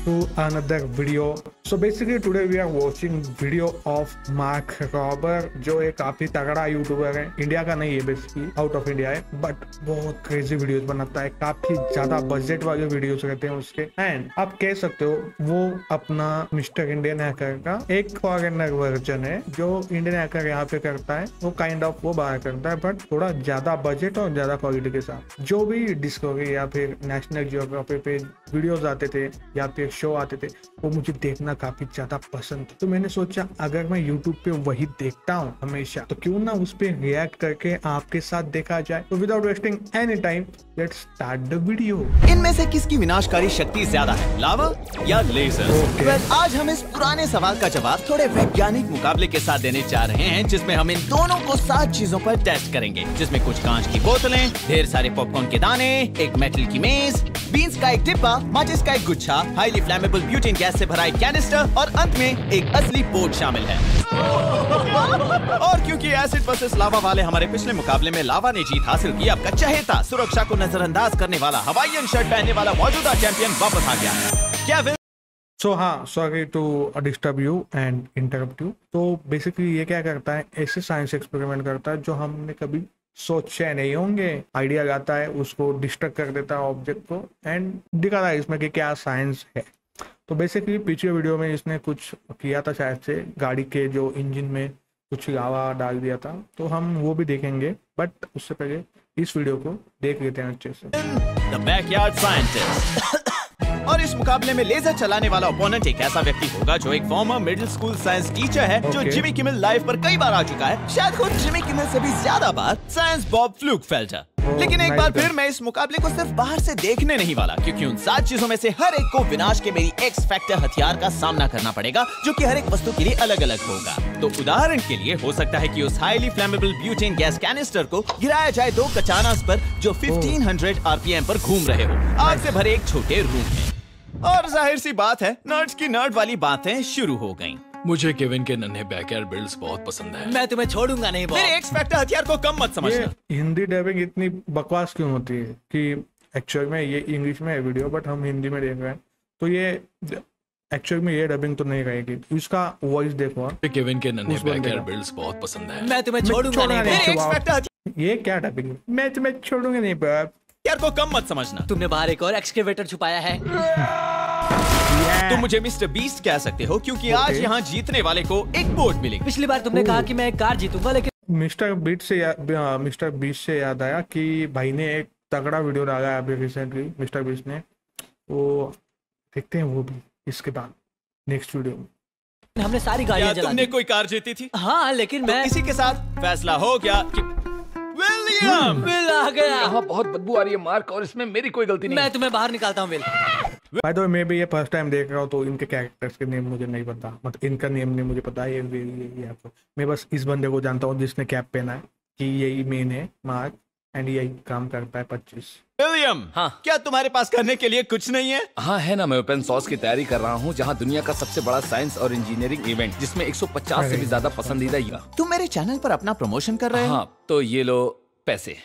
to another video. So basically today we are watching video of Mark Rober, जो एक काफी तगड़ा YouTuber है, इंडिया का नहीं है, बेसिकली आउट ऑफ इंडिया है, बट बहुत क्रेजी वीडियोस बनाता है, काफी ज्यादा बजट वाले वीडियोस रहते हैं उसके। एंड आप कह सकते हो वो अपना मिस्टर इंडियन हैकर का एक फॉरेनर वर्जन है। जो इंडियन हैकर यहाँ पे करता है वो काइंड ऑफ वो बाहर करता है, बट थोड़ा ज्यादा बजट और ज्यादा क्वालिटी के साथ। जो भी डिस्कवरी या फिर नेशनल जियोग्राफी पे वीडियोस आते थे या फिर शो आते थे वो मुझे देखना काफी ज्यादा पसंद था। तो मैंने सोचा अगर मैं यूट्यूब पे वही देखता हूँ हमेशा, तो क्यों ना उस पे रिएक्ट करके आपके साथ देखा जाए। तो without wasting any time let's start the video. इनमें से किसकी विनाशकारी शक्ति ज्यादा है, लावा या लेजर? आज हम इस पुराने सवाल का जवाब थोड़े वैज्ञानिक मुकाबले के साथ देने जा रहे हैं, जिसमें हम इन दोनों को 7 चीजों पर टेस्ट करेंगे, जिसमें कुछ कांच की बोतलें, ढेर सारे पॉपकॉर्न के दाने, एक मेटल की मेज, बीन्स का एक डिब्बा, माचिस का एक गुच्छा, हाईली फ्लेमेबल ब्यूटेन गैस से भरा एक कैनिस्टर और अंत में एक असली बोट शामिल है। और क्योंकि एसिड वर्सेस लावा वाले हमारे पिछले मुकाबले में लावा ने जीत हासिल की, आपका चहेता, सुरक्षा को नजरअंदाज करने वाला, हवाईयन शर्ट पहनने वाला मौजूदा चैंपियन वापस आ गया। केविन। सो हाँ, sorry to disturb you and interrupt you. तो बेसिकली ये क्या करता है, ऐसे साइंस एक्सपेरिमेंट करता है जो हमने कभी सोचे नहीं होंगे। आइडिया आता है, उसको डिस्ट्रक्ट कर देता है ऑब्जेक्ट को एंड दिखाता है इसमें कि क्या साइंस है। तो बेसिकली पिछले वीडियो में इसने कुछ किया था, शायद से गाड़ी के जो इंजन में कुछ लावा डाल दिया था, तो हम वो भी देखेंगे, बट उससे पहले इस वीडियो को देख लेते हैं अच्छे से। The Backyard Scientist। और इस मुकाबले में लेजर चलाने वाला ओपोनेंट एक ऐसा व्यक्ति होगा जो एक farmer middle school science teacher है, जो जिमी किमेल लाइव पर कई बार आ चुका है, शायद खुद जिमी किमेल से भी ज्यादा बार, साइंस बॉब फ्लूकफेल्टर। लेकिन एक बार फिर मैं इस मुकाबले को सिर्फ बाहर से देखने नहीं वाला, क्योंकि उन 7 चीजों में से हर एक को विनाश के मेरी एक्स फैक्टर हथियार का सामना करना पड़ेगा, जो कि हर एक वस्तु के लिए अलग अलग होगा। तो उदाहरण के लिए हो सकता है कि उस highly flammable butane gas canister को गिराया जाए 2 कचानास पर, जो 1500 आरपीएम पर घूम रहे हो, आग से भरे एक छोटे रूम में। और जाहिर सी बात है, नर्ड्स की नर्ड वाली बातें शुरू हो गईं। मुझे केविन के नन्हे बैकयार्ड बिल्ड्स बहुत पसंद है। मैं तुम्हें छोड़ूंगा नहीं बॉब। मेरे एक्स फैक्टर हथियार को कम मत समझना। हिंदी डबिंग इतनी बकवास क्यों होती है कि एक्चुअल में ये इंग्लिश में है वीडियो, बट हम हिंदी में देख रहे हैं, तो ये एक्चुअल में ये डबिंग तो नहीं रहेगी। इसका वॉइस देखो। केविन के नन्हे बैकयार्ड बिल्ड्स बहुत पसंद है। मैं तुम्हें छोड़ूंगा नहीं। मेरे एक्स फैक्टर ये क्या डबिंग, मैं तुम्हें छोड़ूंगा नहीं बॉब। यार को कम मत समझना। तुमने बाहर एक और एक्सकेवेटर छुपाया है। तुम मुझे मिस्टर बीस्ट कह सकते हो, क्योंकि आज यहाँ जीतने वाले को एक बोट मिलेगी। पिछली बार तुमने कहा कि मैं एक कार जीतूंगा, लेकिन मिस्टर बीस्ट से याद आया कि भाई ने एक तगड़ा वीडियो डाला है अभी रिसेंटली, मिस्टर बीस्ट ने, वो देखते हैं वो भी इसके बाद नेक्स्ट वीडियो में। हमने सारी गाड़ियां जला दी। तुमने कोई कार जीती थी? हाँ, लेकिन मैं इसी के साथ फैसला हो गया कि विलियम विल आ गया। यहाँ बहुत बदबू आ रही है मार्क, और इसमें मेरी कोई गलती नहीं। मैं तुम्हें बाहर निकालता हूँ विल। बाय द वे मैं भी ये फर्स्ट टाइम देख रहा हूँ, तो इनके कैरेक्टर्स के नेम मुझे नहीं पता, मतलब इनका नेम नहीं मुझे पता है। ये मैं बस इस बंदे को जानता हूँ जिसने कैप पहना है, कि यही मेन है मार्क, एंड यही काम करता है 25। विलियम, हाँ, क्या तुम्हारे पास करने के लिए कुछ नहीं है? हाँ है ना, मैं ओपन सोर्स की तैयारी कर रहा हूँ, जहाँ दुनिया का सबसे बड़ा साइंस और इंजीनियरिंग इवेंट, जिसमें 150 से भी ज्यादा पसंदीदा युवा। तुम मेरे चैनल पर अपना प्रमोशन कर रहे हो? हाँ, तो ये लो पैसे।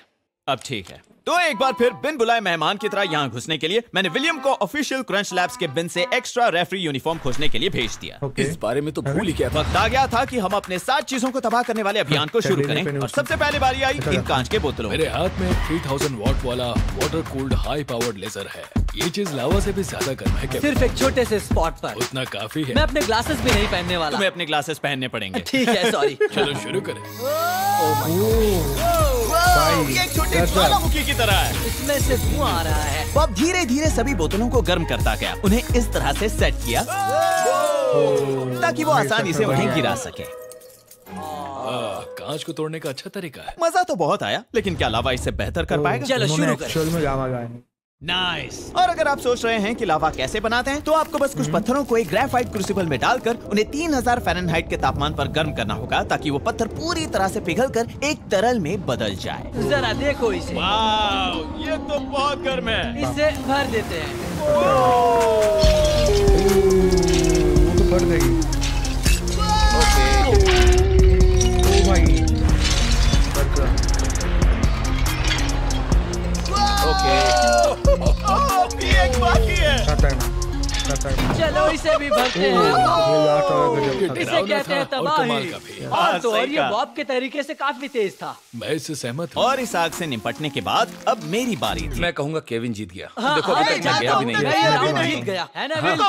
अब ठीक है, तो एक बार फिर बिन बुलाए मेहमान की तरह यहाँ घुसने के लिए मैंने विलियम को ऑफिशियल क्रंच लैब्स के बिन से एक्स्ट्रा रेफरी यूनिफॉर्म खोजने के लिए भेज दिया। इस बारे में तो भूल ही गया था। वक्त आ गया था कि हम अपने 7 चीजों को तबाह करने वाले अभियान को शुरू करें, और सबसे पहले बारी आई इन कांच के बोतलों। मेरे हाथ में 3000 वॉट वाला water cooled high powered laser है। ये चीज लावा से भी ज्यादा गर्म है। सिर्फ एक छोटे से स्पॉट पर। उतना काफी है। मैं अपने ग्लासेस भी नहीं पहनने वाला। तुम्हें अपने ग्लासेस पहनने पड़ेंगे। ठीक है, सॉरी। चलो शुरू करें। ये एक छोटे ज्वालामुखी की तरह है, इसमें से धुआं आ रहा है। बॉब धीरे धीरे सभी बोतलों को गर्म करता गया, उन्हें इस तरह से सेट किया ताकि वो आसानी से उन्हें गिरा सके। कांच को तोड़ने का अच्छा तरीका है। मजा तो बहुत आया, लेकिन क्या लावा इससे बेहतर कर पाएगा? चलो शुरू करें। नाइस। और अगर आप सोच रहे हैं कि लावा कैसे बनाते हैं, तो आपको बस कुछ पत्थरों को एक ग्रेफाइट क्रूसिबल में डालकर उन्हें 3000 फ़ारेनहाइट के तापमान पर गर्म करना होगा, ताकि वो पत्थर पूरी तरह से पिघलकर एक तरल में बदल जाए। जरा देखो इसे। वाव, ये तो बहुत गर्म है। इसे भर देते हैं। वो तो फट जाएगी। ओ भाई, ओके, एक बाकी है। कोई से भी भरते हैं। इसे कहते हैं तबाही। और ये बॉब के तरीके से काफी तेज था। मैं इससे सहमत हूँ। और इस आग से निपटने के बाद अब मेरी बारी थी। मैं कहूंगा केविन जीत गया। हाँ, देखो अभी तक मैं गया भी नहीं ये राउंड जीत गया है ना विल?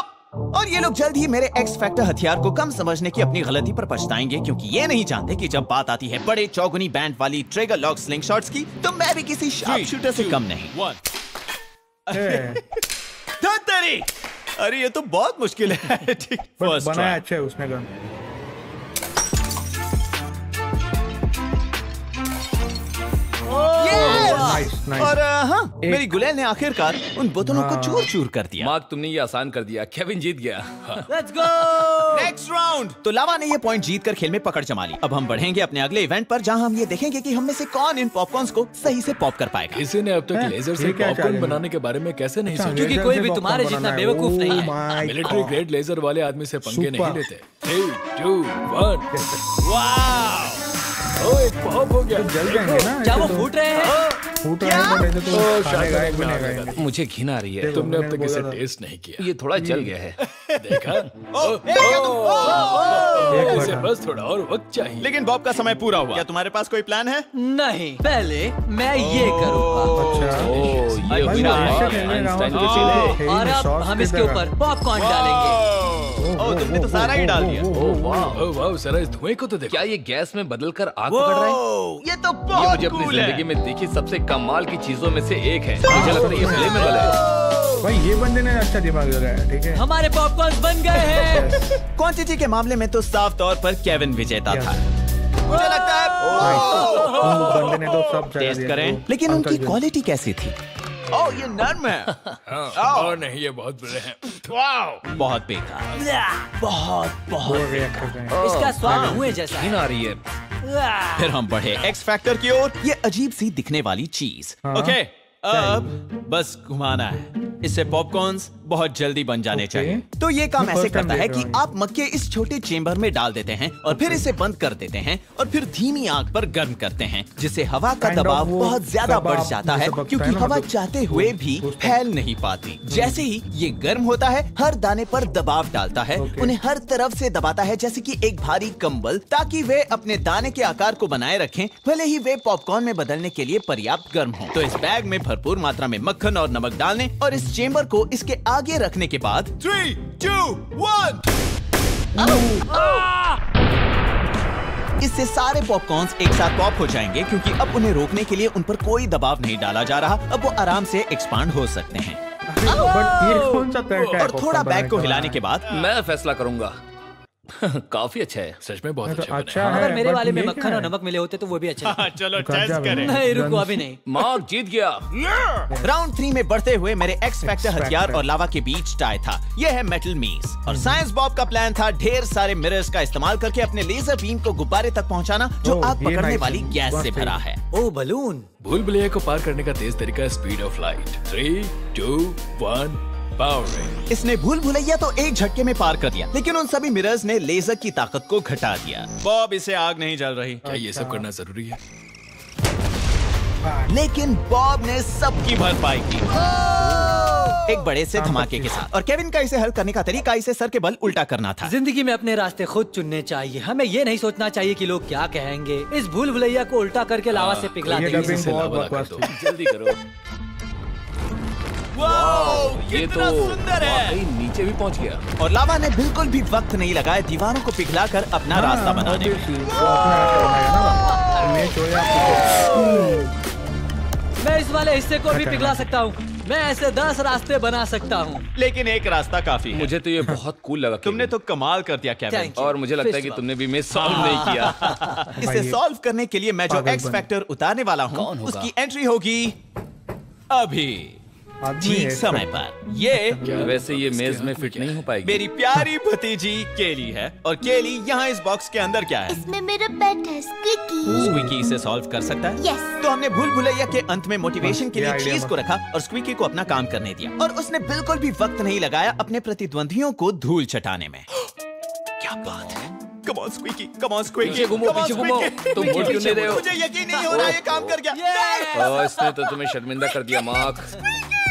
और ये लोग जल्द ही मेरे एक्स फैक्टर हथियार को कम समझने की अपनी गलती पर पछताएंगे, क्योंकि ये नहीं जानते कि जब बात आती है बड़े चौगुनी बैंड वाली ट्रिगर लॉक स्लिंग शॉट्स की, तो मैं भी किसी शार्प शूटर से कम नहीं। धत्तरी! अरे ये तो बहुत मुश्किल है। ठीक, फर्स्ट बनाया अच्छा है उसने गन। Nice nice. और हाँ, मेरी गुलेल ने आखिरकार उन बोतलों को चूर चूर कर दिया। मार्क तुमने ये आसान कर दिया। केविन जीत गया। Let's go next round. तो लावा ने ये पॉइंट जीत कर खेल में पकड़ जमा ली। अब हम बढ़ेंगे अपने अगले इवेंट पर, जहां हम ये देखेंगे कि हम में से कौन इन पॉपकॉर्न्स को सही से पॉप कर पाएगा। किसी ने अब तक लेजर से पॉपकॉर्न बनाने के बारे में कैसे नहीं सोचा? क्योंकि कोई भी तुम्हारे जितना बेवकूफ नहीं है। मिलिट्री ग्रेड लेजर वाले आदमी से पंगे नहीं लेते। 3, 2, 1। वाह! ओ एक पॉप हो गया। जल जाएंगे ना। क्या वो फूट रहे हैं? फूट रहे हैं तो तो खाने का एक भी नहीं खाएंगे। मुझे घिन आ रही है। तुमने अब तक इसे टेस्ट नहीं किया। ये थोड़ा जल गया है। देखा? इसे बस थोड़ा और वक्त चाहिए। लेकिन बॉब का समय पूरा हुआ। क्या तुम्हारे पास कोई प्लान है? नहीं, पहले मैं ये करूँगा। अच्छा ओह ये भाई, हुआ ऐसे खेलने आइंस्टाइन गाँव के में सीधे। और अब हम इसके ऊपर पॉपकॉर्न डालेंगे। ओह, तुमने तो सारा ही डाल दिया। ओह वाह, जरा इस धुएं को तो देखो। क्या ये गैस में बदलकर आग पकड़ रहा है? ये तो ये बहुत मुझे अपनी कूल है। जिंदगी में देखी सबसे कमाल की चीजों में से एक है। मुझे लगता है ये फ्लेमेबल है। भाई ये बंदे ने अच्छा दिमाग लगाया। ठीक है हमारे पॉपकॉर्न बन गए हैं। क्वांटिटी के मामले में तो साफ तौर पर केविन विजेता था। मुझे लगता है बंदे ने तो सब जगह टेस्ट दिया। करें, लेकिन उनकी क्वालिटी कैसी थी? ओह ये नर्म है। हाँ, और नहीं ये बहुत बुरे हैं। वाह, बहुत बेकार। बहुत वो रिएक्ट कर रहे हैं। इसका स्वाद धुएं जैसा है। घिन आ रही है। फिर हम बढ़े एक्स फैक्टर की ओर। ये अजीब सी दिखने वाली चीज। ओके, अब बस घुमाना है। इससे पॉपकॉर्न्स बहुत जल्दी बन जाने चाहिए। तो ये काम ऐसे करता है कि आप मक्के इस छोटे चेम्बर में डाल देते हैं और फिर इसे बंद कर देते हैं और फिर धीमी आंच पर गर्म करते हैं, जिससे हवा का दबाव बहुत ज्यादा बढ़ जाता है, क्योंकि हवा चाहते हुए भी फैल नहीं पाती। जैसे ही ये गर्म होता है, हर दाने पर दबाव डालता है, उन्हें हर तरफ से दबाता है जैसे कि एक भारी कंबल, ताकि वे अपने दाने के आकार को बनाए रखें, भले ही वे पॉपकॉर्न में बदलने के लिए पर्याप्त गर्म हो। तो इस बैग में भरपूर मात्रा में मक्खन और नमक डालने और इस चेम्बर को इसके आगे रखने के बाद 3, 2, 1 इससे सारे पॉपकॉर्न्स एक साथ पॉप हो जाएंगे, क्योंकि अब उन्हें रोकने के लिए उन पर कोई दबाव नहीं डाला जा रहा। अब वो आराम से एक्सपांड हो सकते हैं। बट ये कौन सा तरीका है और थोड़ा बैग को हिलाने के बाद मैं फैसला करूंगा। काफी अच्छा है। सच में बहुत तो अच्छा अच्छा बना है। है। अगर मेरे but वाले में ये मक्खन क्या और है? नमक मिले होते तो वो भी अच्छा था। चलो गंजा टेस्ट करें। नहीं रुको, अभी नहीं। मार्क जीत गया। राउंड 3 में बढ़ते हुए मेरे एक्स फैक्टर हथियार और लावा के बीच टाई था। यह है मेटल मीस। और साइंस बॉब का प्लान था ढेर सारे मिरर्स का इस्तेमाल करके अपने लेजर बीम को गुब्बारे तक पहुंचाना, जो ओह, आग ये पकड़ने nice वाली है। गैस से बहुत भरा है। ओ बलून। भूल भुलैया को पार करने का तेज तरीका स्पीड ऑफ लाइट। 3, 2, 1 पावर। इसने भूल भुलैया तो एक झटके में पार कर दिया, लेकिन उन सभी मिरर्स ने लेजर की ताकत को घटा दिया। बॉब, इसे आग नहीं जल रही। क्या ये सब करना जरूरी है? लेकिन बॉब ने सबकी भरपाई की एक बड़े से धमाके के साथ। और केविन का इसे हल करने का तरीका इसे सर के बल उल्टा करना था। जिंदगी में अपने रास्ते खुद चुनने चाहिए। हमें ये नहीं सोचना चाहिए कि लोग क्या कहेंगे। इस भूल भुलैया को उल्टा करके लावा से पिघला ये देंगे। डबिंग इसे बहुत लावा बकवास कर थी। दो। जल्दी करो। वाओ, ये कितना तो सुंदर है। वाकई नीचे भी पहुंच गया। और लावा ने बिल्कुल भी वक्त नहीं लगाया दीवारों को पिघलाकर अपना रास्ता बनाने में। मैं इस वाले हिस्से को भी पिघला सकता हूँ। मैं ऐसे 10 रास्ते बना सकता हूँ। लेकिन एक रास्ता काफी है। मुझे तो ये बहुत कूल लगा। तुमने तो कमाल कर दिया केविन। Thank you. और मुझे लगता है कि Fist तुमने भी मैं सॉल्व नहीं किया। इसे सॉल्व करने के लिए मैं जो पागल एक्स बन। फैक्टर उतारने वाला हूँ, कौन होगा? उसकी एंट्री होगी अभी ठीक समय पर। ये वैसे ये मेज में फिट नहीं हो पाएगी। मेरी प्यारी भतीजी केली है। और केली, यहाँ इस बॉक्स के अंदर क्या है? इसमें मेरा पेट है स्क्विकी। स्क्विकी इसे सॉल्व कर सकता है। यस। तो हमने भूल भुलैया के अंत में मोटिवेशन के ये लिए idea चीज को रखा और स्क्विकी को अपना काम करने दिया। और उसने बिल्कुल भी वक्त नहीं लगाया अपने प्रतिद्वंदियों को धूल चटाने में। क्या बात है? Come on, Squeaky. Come on, Squeaky. पीछे घूमो, Come on, पीछे घूमो। Squeaky. तुम मुड़ क्यों नहीं रहे हो? मुझे यकीन नहीं हो रहा ये काम कर गया। ओह, इसने तो तुम्हें शर्मिंदा कर दिया मार्क।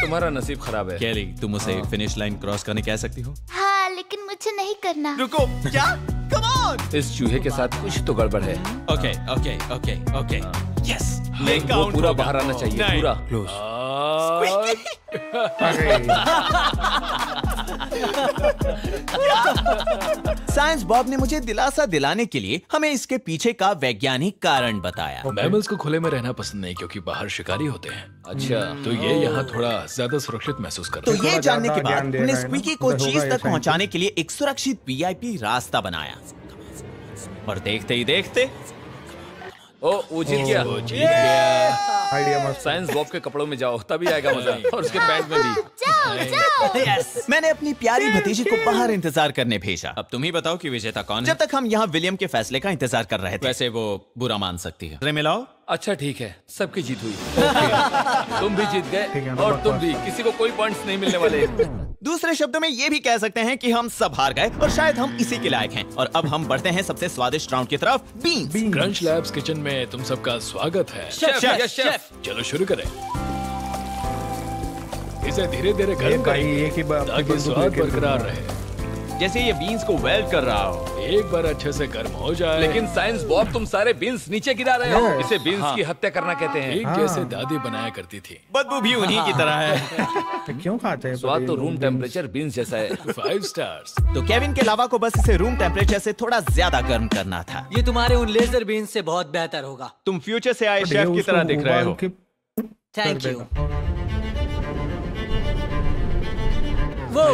तुम्हारा नसीब खराब है। केली, तुम उसे फिनिश लाइन क्रॉस करने कह सकती हो? हाँ, लेकिन मुझसे नहीं करना। रुको, क्या? Come on! इस चूहे के साथ कुछ तो गड़बड़ है। Okay. Yes. मैं वो काउंट पूरा बाहर आना चाहिए, पूरा क्लोज। साइंस बॉब ने मुझे दिलासा दिलाने के लिए हमें इसके पीछे का वैज्ञानिक कारण बताया। मैमल्स को खुले में रहना पसंद नहीं क्योंकि बाहर शिकारी होते हैं। अच्छा, तो ये यहाँ थोड़ा ज्यादा सुरक्षित महसूस करते तो हैं। ये जानने के ज्यादा बाद ज्ञान दे हमने रहा है ना, स्क्वीकी को तो चीज होगा ये तक पहुंचाने के लिए एक सुरक्षित वीआईपी रास्ता बनाया। और देखते ही देखते ओ वो जीत गया। आइडिया मस्त। साइंस बॉब के कपड़ों में जाओ, तभी आएगा मजा। और उसके पैंट में भी। यस, मैंने अपनी प्यारी भतीजी को बाहर इंतजार करने भेजा। अब तुम ही बताओ कि विजेता कौन है? जब तक हम यहाँ विलियम के फैसले का इंतजार कर रहे थे। वैसे वो बुरा मान सकती है। मिलाओ। अच्छा ठीक है, सबकी जीत हुई। तुम भी जीत गए और तुम भी, किसी को कोई पॉइंट्स नहीं मिलने वाले। दूसरे शब्दों में ये भी कह सकते हैं कि हम सब हार गए और शायद हम इसी के लायक हैं। और अब हम बढ़ते हैं सबसे स्वादिष्ट राउंड की तरफ, बीन्स। क्रंच लैब्स किचन में तुम सबका स्वागत है। शेफ। चलो शुरू करें। इसे धीरे धीरे गर्म करेंगे ताकि स्वाद बरकरार रहे। जैसे ये बीन्स को वेल्ड कर रहा हो। एक बार अच्छे से गर्म हो जाए। लेकिन साइंस बॉब तुम सारे बीन्स नीचे गिरा रहे हो। इसे बीन्स की हत्या करना कहते हैं। एक जैसे दादी बनाया करती थी। बदबू भी उन्हीं की तरह है। तो क्यों खाते हैं? स्वाद तो रूम टेम्परेचर बीन्स जैसा है। 5 स्टार्स। तो केविन के लावा को बस इसे रूम टेम्परेचर से थोड़ा ज्यादा गर्म करना था। ये तुम्हारे उन लेजर बीन्स से बहुत बेहतर होगा। तुम फ्यूचर से आए शेफ की तरह दिख रहे हो। Thank you. वो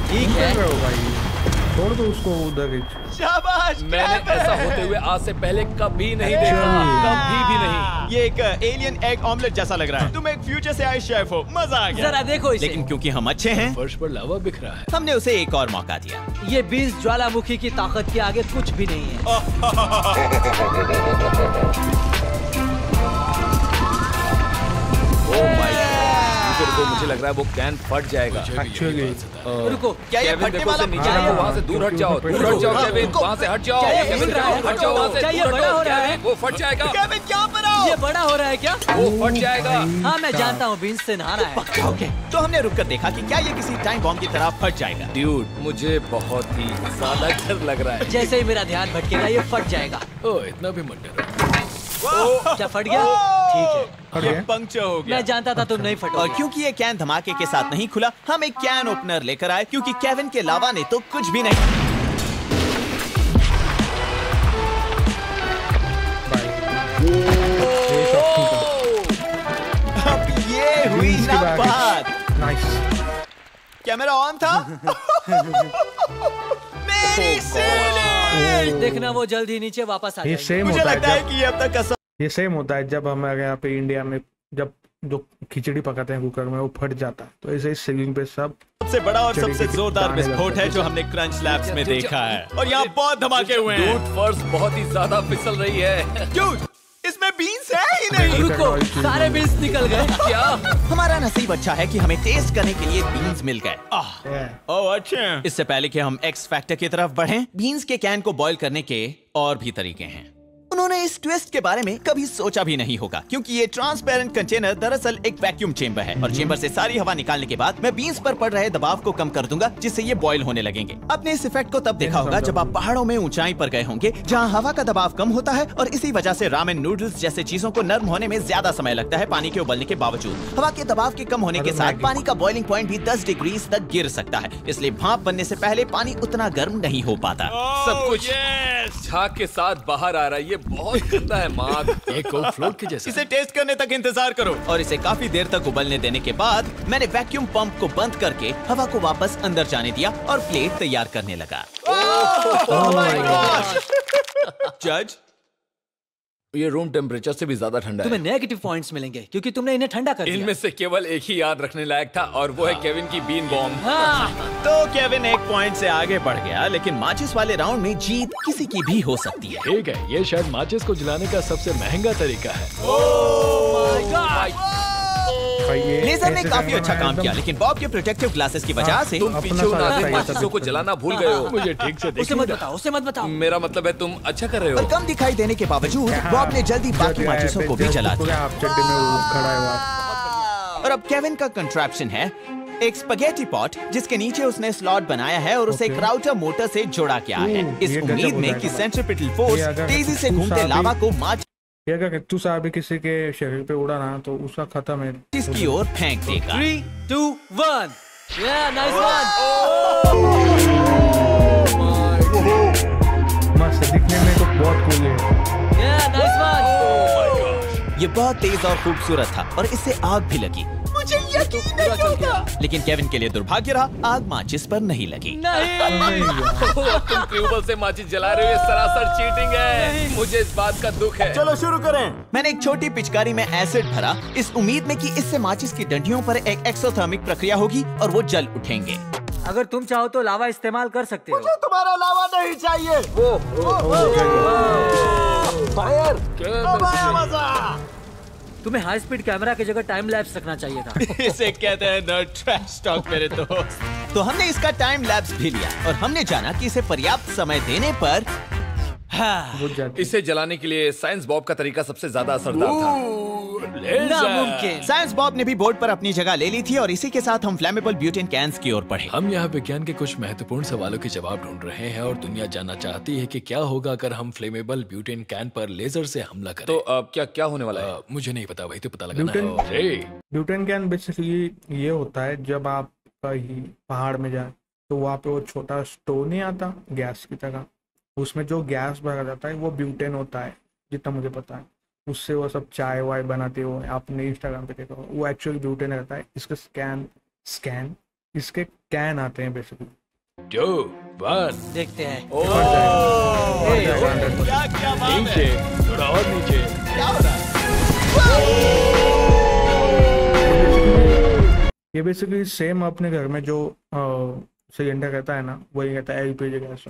ठीक है। छोड़ दो उसको उधर ही। शाबाश। मैंने ऐसा होते हुए आज से पहले कभी नहीं देखा, कभी भी नहीं। ये एक एलियन एग ऑमलेट जैसा लग रहा है। तुम एक फ्यूचर से आए शेफ हो, मजा आ गया। जरा देखो इसे। लेकिन क्योंकि हम अच्छे हैं, फर्श पर लावा बिख रहा है। हमने उसे एक और मौका दिया। ये बीन्स ज्वालामुखी की ताकत के आगे कुछ भी नहीं है। ओह माय गॉड, मुझे लग रहा है वो कैन फट जाएगा। एक्चुअली रुको, क्या ये फटने वाला? नीचे देखो, वहाँ से दूर हट जाओ, दूर हट जाओ केविन, वहाँ से हट जाओ, क्या ये केविन, हिल रहा है? हट जाओ वहाँ से, क्या ये दूर हट बड़ा जाओ, हो रहा है? केविन, वो फट जाएगा, केविन क्या पर आओ? ये बड़ा हो रहा है क्या? वो फट जाएगा। हाँ मैं जानता हूँ, बीन्स से नहाना है। ओके, तो हमने रुककर देखा कि क्या ये किसी टाइम बॉम्ब की तरह फट जाएगा। ड्यूड, मुझे बहुत ही ज्यादा डर लग रहा है। जैसे ही मेरा ध्यान भटकेगा ये फट जाएगा। ओह इतना भी मत डरो। क्या फट गया? ठीक है, ये पंक्चर हो गया। मैं जानता था तुम नहीं और फटोगे। क्योंकि ये कैन धमाके के साथ नहीं खुला, हम एक कैन ओपनर लेकर आए क्योंकि केविन के लावा ने तो कुछ भी नहीं। अब ये हुई ना बात। नाइस। कैमरा ऑन था। मेरी सीलिंग। देखना वो जल्दी नीचे वापस आ ये जाएगी। सेम मुझे होता लगता है है कि ये अब तक ये सेम होता है जब हमारे यहाँ पे इंडिया में जब जो खिचड़ी पकाते हैं कुकर में वो फट जाता है, तो ऐसे ही सीलिंग पे सब सबसे बड़ा और खिचड़ी सबसे के जोरदार दाने विस्फोट लगते है हैं। जो हमने क्रंच लैब्स में देखा है। और यहाँ बहुत धमाके हुए हैं। ड्यूड, फर्श बहुत ही ज्यादा फिसल रही है। Dude, इसमें बीन्स है ही नहीं। रुको, सारे बीन्स निकल गए। क्या? हमारा नसीब अच्छा है कि हमें टेस्ट करने के लिए बीन्स मिल गए। ओह अच्छा। इससे पहले कि हम एक्स फैक्टर की तरफ बढ़ें, बीन्स के कैन को बॉईल करने के और भी तरीके हैं। उन्होंने इस ट्विस्ट के बारे में कभी सोचा भी नहीं होगा क्योंकि ये ट्रांसपेरेंट कंटेनर दरअसल एक वैक्यूम चेंबर है और चेंबर से सारी हवा निकालने के बाद मैं बीन्स पर पड़ रहे दबाव को कम कर दूंगा जिससे ये बॉईल होने लगेंगे। आपने इस इफेक्ट को तब देखा होगा जब आप पहाड़ों में ऊंचाई पर गए होंगे जहां हवा का दबाव कम होता है और इसी वजह से रामेन नूडल्स जैसे चीजों को नर्म होने में ज्यादा समय लगता है पानी के उबलने के बावजूद। हवा के दबाव के कम होने के साथ पानी का बॉइलिंग पॉइंट भी 10 डिग्री तक गिर सकता है, इसलिए भाप बनने से पहले पानी उतना गर्म नहीं हो पाता। सब कुछ झाग के साथ बाहर आ रहा है। ये बहुत गंदा है मार्क। एक कोक फ्लोट के जैसा। इसे टेस्ट करने तक इंतजार करो। और इसे काफी देर तक उबलने देने के बाद मैंने वैक्यूम पंप को बंद करके हवा को वापस अंदर जाने दिया और प्लेट तैयार करने लगा। जज, ये रूम टेम्परेचर से भी ज्यादा ठंडा है। तुम्हें नेगेटिव पॉइंट्स मिलेंगे क्योंकि तुमने इन्हें ठंडा कर दिया। इनमें से केवल एक ही याद रखने लायक था और वो है केविन की बीन बॉम्ब। तो केविन एक पॉइंट से आगे बढ़ गया, लेकिन माचिस वाले राउंड में जीत किसी की भी हो सकती है। ठीक है, ये शायद माचिस को जलाने का सबसे महंगा तरीका है। लेजर ने काफी अच्छा काम किया, लेकिन बॉब के प्रोटेक्टिव ग्लासेस की वजह से तुम पीछे उड़ाते माचिसों को जलाना भूल गए हो। मुझे ठीक से उसे मत बताओ, उसे मत बताओ। मेरा मतलब है तुम अच्छा कर रहे हो। और कम दिखाई देने के बावजूद बॉब ने जल्दी बाकी माचिसों को भी जला दिया। आप चड्डी में खड़ा है वहाँ। और अब केविन का कंट्रैप्शन है एक स्पैगेटी पॉट, जिसके नीचे उसने स्लॉट बनाया है और उसे एक राउटर मोटर से जोड़ा किया है, इस उम्मीद में कि सेंट्रिपिटल फोर्स तेजी से घूमते लावा को माचिस ये अगर कच्चू सा भी किसी के शरीर पे उड़ा ना तो उसका खत्म है। की ओर फेंक देगा। 3, 2, 1 नाइस वन। मस्त दिखने में तो बहुत कूल है। Nice one. ये बहुत तेज और खूबसूरत था और इससे आग भी लगी। मुझे यकीन नहीं होता। लेकिन केविन के लिए दुर्भाग्य रहा, आग माचिस पर नहीं लगी। तुम ट्यूबवेल से माचिस जला रहे हो, ये सरासर चीटिंग है। मुझे इस बात का दुख है। चलो शुरू करें। मैंने एक छोटी पिचकारी में एसिड भरा, इस उम्मीद में कि इससे माचिस की डंडियों पर एक एक्सोथर्मिक प्रक्रिया होगी और वो जल उठेंगे। अगर तुम चाहो तो लावा इस्तेमाल कर सकते हो। मुझे तुम्हारा लावा नहीं चाहिए। फायर! तुम्हें हाई स्पीड कैमरा की जगह टाइम लैप्स रखना चाहिए था। इसे कहते हैं नर्ड ट्रैश टॉक मेरे दोस्त। तो हमने इसका टाइम लैप्स भी लिया और हमने जाना कि इसे पर्याप्त समय देने पर इसे जलाने के लिए साइंस बॉब का तरीका सबसे ज्यादा असरदार था। नामुमकिन। साइंस बॉब ने भी बोर्ड पर अपनी जगह ले ली थी और इसी के साथ हम फ्लेमेबल ब्यूटेन कैंस की ओर बढ़े। हम यहाँ विज्ञान के कुछ महत्वपूर्ण सवालों के जवाब ढूंढ रहे हैं और दुनिया जानना चाहती है कि क्या होगा अगर हम फ्लेमेबल ब्यूटेन कैन पर लेजर से हमला करें। तो अब क्या होने वाला है? मुझे नहीं पता, वही तो पता लगाना है। ब्यूटेन कैन बेसिकली ये होता है जब आप कहीं पहाड़ में जाए तो वहाँ पे वो छोटा स्टोव नहीं आता गैस की तरह, उसमें जो गैस भरा जाता है वो ब्यूटेन होता है जितना मुझे पता है। उससे वो सब चाय वाय बनाते हो, आपने इंस्टाग्राम पे देखा हो, वो एक्चुअली ब्यूटेन रहता है। इसके इसके कैन आते हैं बेसिकली। 2, 1 देखते हैं। नीचे थोड़ा और नीचे। क्या हो रहा है? ये बेसिकली सेम अपने घर में जो सिलेंडर रहता है ना, वही रहता है एलपीजी गैस।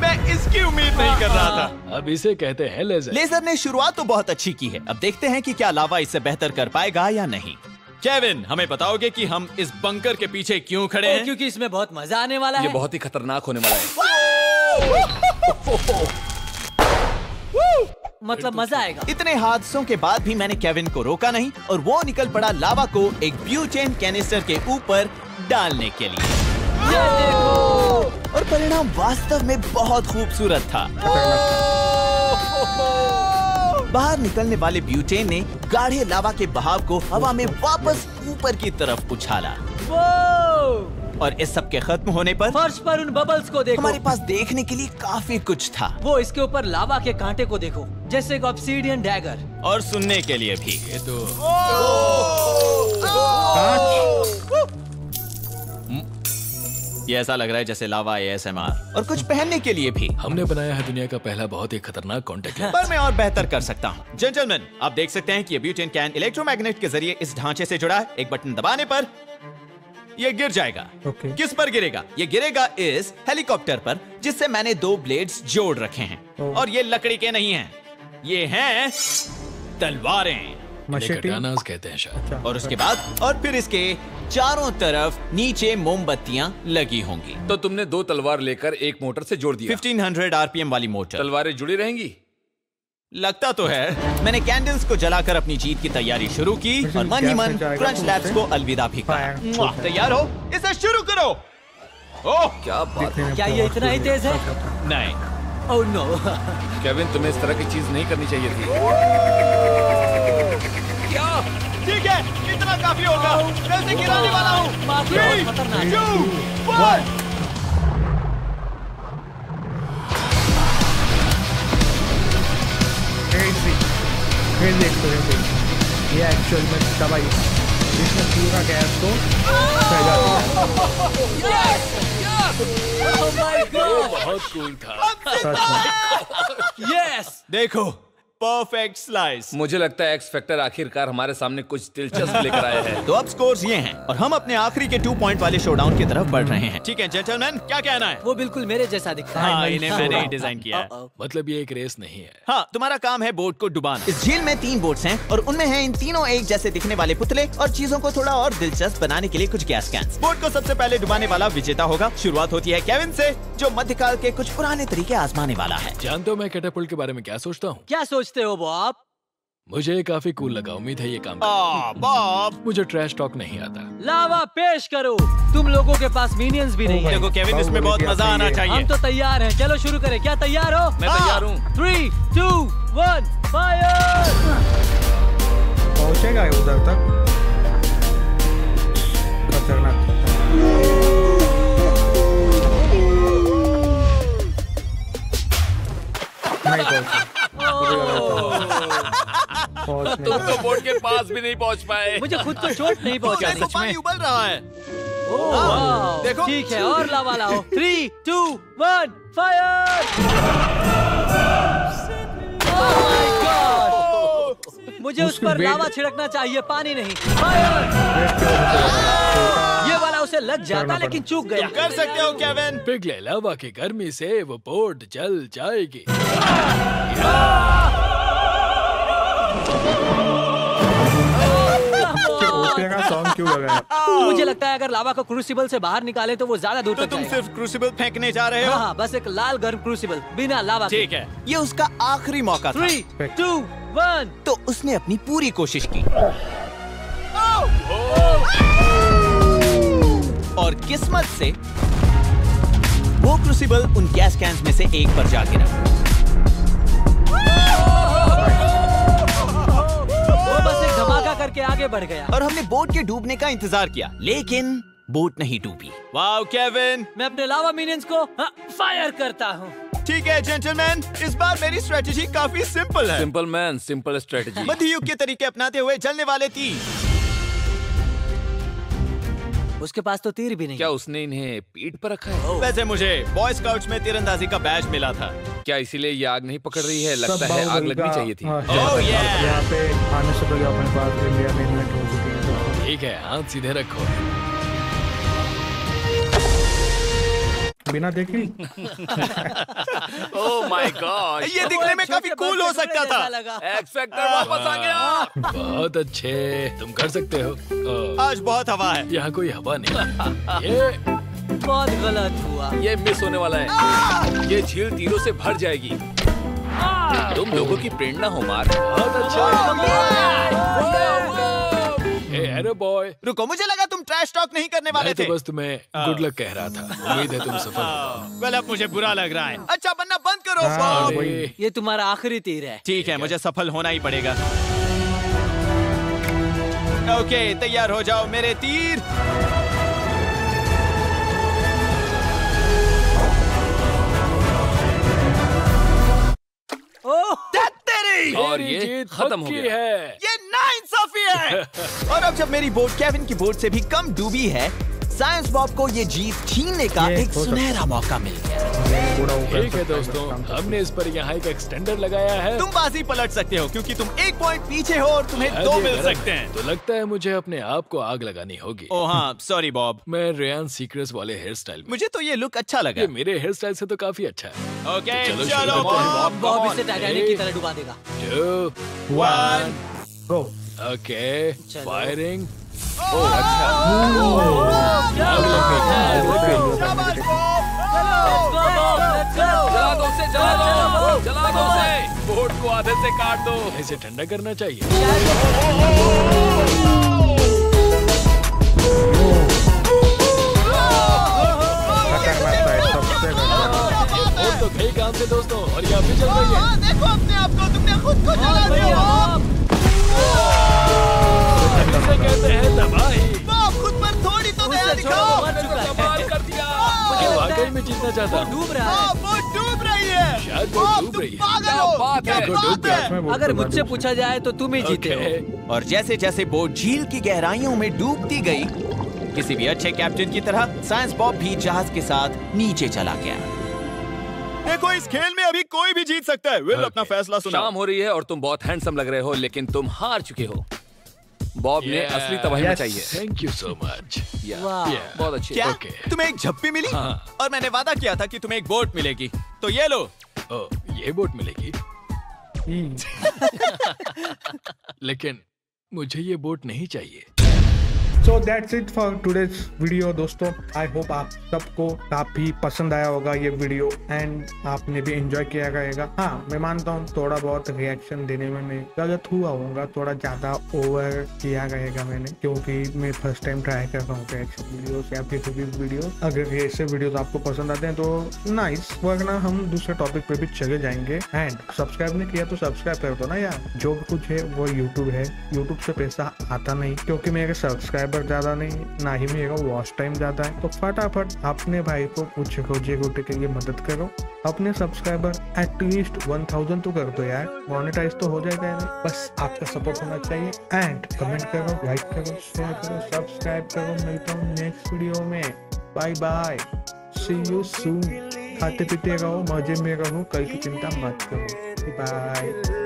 मैं इसकी उम्मीद नहीं कर रहा था। अब इसे कहते हैं लेजर। लेजर ने शुरुआत तो बहुत अच्छी की है, अब देखते हैं कि क्या लावा इससे बेहतर कर पाएगा या नहीं। केविन, हमें बताओगे कि हम इस बंकर के पीछे क्यों खड़े हैं? क्योंकि इसमें बहुत मजा आने वाला है। ये बहुत ही खतरनाक होने वाला है। मतलब मजा आएगा। इतने हादसों के बाद भी मैंने केविन को रोका नहीं और वो निकल पड़ा लावा को एक ब्यूटेन कैनिस्टर के ऊपर डालने के लिए। ये देखो। और परिणाम वास्तव में बहुत खूबसूरत था। बाहर निकलने वाले ब्यूटेन ने गाढ़े लावा के बहाव को हवा में वापस ऊपर की तरफ उछाला। और इस सब के खत्म होने पर फर्श पर उन बबल्स को देखो। हमारे पास देखने के लिए काफी कुछ था। वो इसके ऊपर लावा के कांटे को देखो, जैसे एक ऑब्सीडियन डैगर। और सुनने के लिए भी। ये तो ये ऐसा लग रहा है जैसे लावा ASMR। और कुछ पहनने के लिए भी। हमने बनाया है दुनिया का पहला बहुत ही खतरनाक कॉन्टेक्ट लेंस। पर मैं और बेहतर कर सकता हूँ। जेंटलमैन, आप देख सकते हैं कि ये ब्यूटेन कैन इलेक्ट्रोमैग्नेट के जरिए इस ढांचे से जुड़ा है। एक बटन दबाने पर ये गिर जाएगा। Okay. किस पर गिरेगा? ये गिरेगा इस हेलीकॉप्टर पर, जिससे मैंने 2 ब्लेड्स जोड़ रखे हैं। और ये लकड़ी के नहीं हैं, ये हैं तलवारें। मशेटी कटानास कहते हैं शायद। और उसके बाद और फिर इसके चारों तरफ नीचे मोमबत्तियां लगी होंगी। तो तुमने 2 तलवार लेकर एक मोटर से जोड़ दिया। 1500 RPM वाली मोटर। तलवारें जुड़ी रहेंगी? लगता तो है। मैंने कैंडल्स को जलाकर अपनी जीत की तैयारी शुरू की और मन ही मन क्रंच लैब्स को अलविदा भी कहा। तैयार हो? इसे शुरू करो। ओह, क्या बात है। क्या ये इतना ही तेज है? नहीं। Oh no. केविन, तुम्हें इस तरह की चीज नहीं करनी चाहिए थी। क्या? ठीक है, इतना काफी होगा। मैं इसे गिराने वाला हूँ। 3, 2, 1। ये एक्चुअल में दवाई इसमें पूरा गैस को फैला दिया। बहुत कूल था। सच में। यस। देखो, परफेक्ट स्लाइस। मुझे लगता है एक्स फैक्टर आखिरकार हमारे सामने कुछ दिलचस्प लेकर आए हैं। तो अब स्कोर्स ये हैं और हम अपने आखिरी के 2 पॉइंट वाले शोडाउन की तरफ बढ़ रहे हैं। ठीक है जेंटलमैन, क्या कहना है? वो बिल्कुल मेरे जैसा दिखता है। हाँ, इन्हें मैंने ही डिजाइन किया है। मतलब ये एक रेस नहीं है। हाँ, तुम्हारा काम है बोट को डुबाना। इस झील में 3 बोट्स हैं और उनमें हैं इन तीनों एक जैसे दिखने वाले पुतले और चीजों को थोड़ा और दिलचस्प बनाने के लिए कुछ गैस कैन्स। बोट को सबसे पहले डुबाने वाला विजेता होगा। शुरुआत होती है केविन से, जो मध्यकाल के कुछ पुराने तरीके आजमाने वाला है। जानते हो मैं कैटापल्ट के बारे में क्या सोचता हूँ? क्या सोचते हो बॉब? मुझे ये काफी कूल लगा। उम्मीद है ये काम बॉब, मुझे ट्रैश टॉक नहीं आता। लावा पेश करो। तुम लोगों के पास मिनियंस भी नहीं है। देखो केविन, इसमें बहुत मजा आना चाहिए। हम तो तैयार हैं, चलो शुरू करें। क्या तैयार हो? मैं तैयार हूँ। 3, 2, 1, फायर! पहुंचेगा उधर तक? खतरनाक। नहीं पहुंचा। तुम तो बोट के पास भी नहीं पहुंच पाए। मुझे खुद को चोट नहीं पहुंचा। तो पानी उबल रहा है। वाह, देखो। ठीक है, और लावा लाओ। 3, 2, 1, फायर! Oh my God! मुझे उस पर लावा छिड़कना चाहिए, पानी नहीं। फायर! ये वाला उसे लग जाता लेकिन चूक गया। कर सकते हो केविन। पिघले लावा की गर्मी से वो बोट जल जाएगी। ओपे का सॉन्ग क्यों लगाया? मुझे लगता है अगर लावा को क्रूसिबल से बाहर निकाले तो वो ज्यादा दूर तो तक तुम जाएगा। सिर्फ क्रूसिबल फेंकने जा रहे हो? हाँ, बस एक लाल गर्म क्रूसिबल बिना लावा के। ठीक है, ये उसका आखिरी मौका था। 3, 2, 1। तो उसने अपनी पूरी कोशिश की और किस्मत से वो क्रूसिबल उन गैस कैन्स में से एक पर जा गिरा। वो बस एक धमाका करके आगे बढ़ गया। और हमने बोट के डूबने का इंतजार किया, लेकिन बोट नहीं डूबी। Wow Kevin! मैं अपने लावा मिनियंस को फायर करता हूँ। ठीक है जेंटलमैन, इस बार मेरी स्ट्रेटेजी काफी सिंपल है। Simple man, simple strategy. मध्य युग के तरीके अपनाते हुए जलने वाले तीर। उसके पास तो तीर भी नहीं। क्या उसने इन्हें पीठ पर रखा है? वैसे मुझे बॉय स्काउट्स में तीरंदाजी का बैज मिला था। क्या इसीलिए ये आग नहीं पकड़ रही है? लगता सब है आग बाहुबली लगनी का- चाहिए थी। हाँ, Oh, yeah! यहाँ पे आने से पहले अपने पास इंडिया में इन्वेंट हो चुकी है। ठीक है, हाथ सीधे रखो। बिना देखी। ओह माय गॉड, ये दिखने में काफी कूल हो सकता था। एक्स फैक्टर वापस आ गया। बहुत अच्छे, तुम कर सकते हो। आज बहुत हवा है। यहाँ कोई हवा नहीं। ये बहुत गलत हुआ। ये मिस होने वाला है। ये झील तीरों से भर जाएगी। तुम लोगों की प्रेरणा हो मार्क। बहुत अच्छा। अरे बॉय, रुको, मुझे लगा तुम ट्रैश टॉक नहीं करने वाले मैं थे। तो बस तुम्हें गुड लक कह रहा था। उम्मीद है तुम सफल हो। वेल, अब मुझे बुरा लग रहा है। अच्छा बनना बंद करो। हाँ, बॉब। अरे, ये तुम्हारा आखिरी तीर है। ठीक है, मुझे सफल होना ही पड़ेगा। ओके, तैयार हो जाओ मेरे तीर। ओह, तेरी! और मेरी ये जीत खत्म हो पक्की गया। है। ये नाइंसाफी है। और अब जब मेरी बोट केविन की बोट से भी कम डूबी है, साइंस बॉब को ये जीत छीनने का ये एक हो सकता सुनहरा मौका मिल गया। पूरा ऊपर ठीक है दोस्तों, हमने इस पर यहाँ एक एक्सटेंडर लगाया है। तुम बाजी पलट सकते हो क्योंकि तुम 1 पॉइंट पीछे हो और तुम्हें 2 ये मिल गलत सकते हैं। तो लगता है मुझे अपने आप को आग लगानी होगी। ओ हाँ, सॉरी बॉब। मैं रेयान सीक्रेट्स वाले हेयर स्टाइल में। मुझे तो ये लुक अच्छा लगा। ये मेरे हेयर स्टाइल से तो काफी अच्छा है। ओके, चलो, चलो शुरू करते हैं। बॉब। बॉब इसे टाइटैनिक की तरह डुबा देगा। 2, 1 गो। ओके, चलो। फायरिंग। शाबाश बॉब। जला दो उसे, जला दो, जला दो उसे। बोट को आधे से काट दो। इसे ठंडा करना चाहिए। खतरनाक था, सबसे खतरनाक। ये बोट तो कई काम से दोस्तों, और ये अभी चल रही है। देखो अपने आप को, तुमने खुद को जला दिया। इसे कहते हैं तबाही। बॉब, खुद पर थोड़ी तो दया उससे दिखाओ। छोड़ो, मर चुका है। कमाल कर दिया। मुझे वाकई में जीतना चाहता हूँ। डूब रहा है। वो डूब रही है। शायद वो बॉब, डूब तुम रही है। पागल क्या हो। बात क्या है। बात है। इसमें बोट अगर तो मुझसे बात पूछा जाए तो तुम ही जीते हो। ओके। और जैसे जैसे बोट झील की गहराइयों में डूबती गई, किसी भी अच्छे कैप्टन की तरह साइंस बॉब भी जहाज के साथ नीचे चला गया। देखो इस खेल में अभी कोई भी जीत सकता है। विल अपना फैसला सुनाओ। शाम हो रही है और तुम बहुत हैंडसम लग रहे हो, लेकिन तुम हार चुके हो। बॉब ने असली तबाही मचाई है। Thank you so much. बहुत अच्छी। क्या ओके। तुम्हें एक झप्पी मिली? हाँ। और मैंने वादा किया था कि तुम्हें एक बोट मिलेगी, तो ये लो। ये बोट मिलेगी, लेकिन मुझे ये बोट नहीं चाहिए। So that's it for today's video दोस्तों। आई होप आप सबको काफी पसंद आया होगा ये वीडियो एंड आपने भी एंजॉय किया रहेगा। हाँ, मैं मानता हूँ थोड़ा बहुत रिएक्शन देने में मैं गलत हुआ होगा, थोड़ा ज्यादा ओवर किया रहेगा मैंने, क्योंकि मैं फर्स्ट टाइम ट्राई कर रहा हूँ रिएक्शन वीडियोस या फिर वीडियो। अगर ऐसे वीडियोस आपको पसंद आते हैं तो नाइस, वरना हम दूसरे टॉपिक पे भी चले जाएंगे। एंड सब्सक्राइब नहीं किया तो सब्सक्राइब कर दो ना यार। जो कुछ है वो यूट्यूब है, यूट्यूब से पैसा आता नहीं, क्योंकि मेरे सब्सक्राइबर ज्यादा नहीं, ना ही मेरा वॉच टाइम ज्यादा है। तो फटाफट अपने भाई को कुछ रोजे रोटी के लिए मदद करो। अपने सब्सक्राइबर एटलीस्ट 1000 तो कर दो यार, मोनेटाइज तो हो जाएगा यार। बस आपका सपोर्ट होना चाहिए। एंड कमेंट करो, लाइक करो, शेयर करो, सब्सक्राइब करो। मिलता हूँ नेक्स्ट वीडियो में। Bye bye, see you soon. खाते पीते रहो, मजे में रहो, कल की चिंता मत करो। बाय।